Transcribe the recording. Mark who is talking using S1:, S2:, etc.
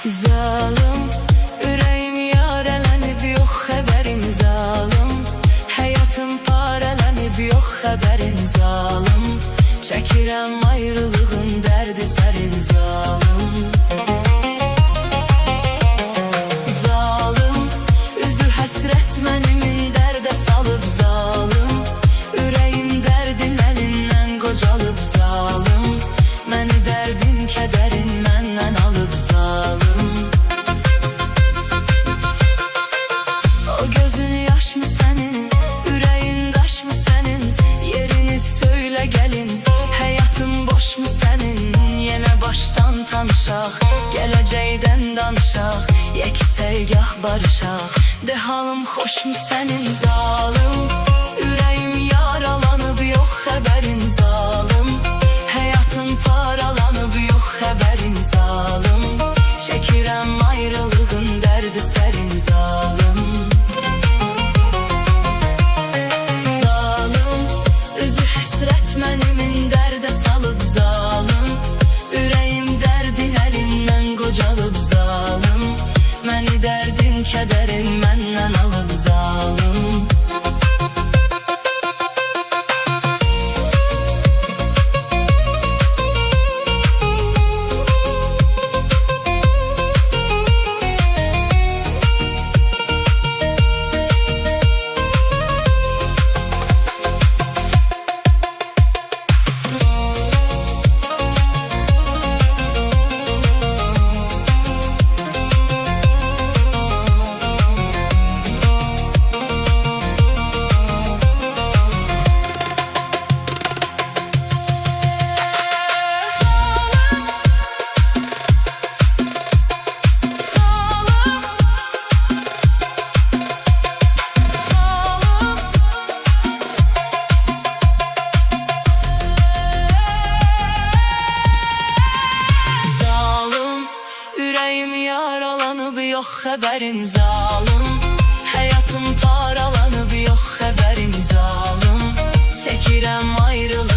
S1: Zalım, ürəyim yarələnib, yox xəbərin zalım. Həyatım parələnib, yox xəbərin zalım. Çəkirəm ayrılığın dərdi sərin zalım. Zalım, üzü həsrət mənimin dərdə salıb zalım. Ürəyim dərdin əlindən qocalıb zalım. Məni dərdin, kədərin məndən alıb zalım. O gözün yaşmı sənin, ürəyin daşmı sənin? Yerini söylə gəlin, həyatın boşmu sənin? Yenə başdan tanışaq, gələcəkdən danışaq, yeksəygah barışaq. De halım xoşmu sənin zalım? Ürəyim yaralanıb, yox xəbərin zalım. Həyatım paralanıb, yox xəbərin zalım. Çəkirəm ayrılığın dərdi sərin zalım. Zalım, üzü həsrət mənimin dərdə salıb zalım. Ürəyim dərdin əlindən qocalıb zalım. Məni dərdin, kədərin məndən alıb zalım. Yox xəbərin zalım. Həyatım paralanıb, yox xəbərin zalım. Çəkirəm ayrılığın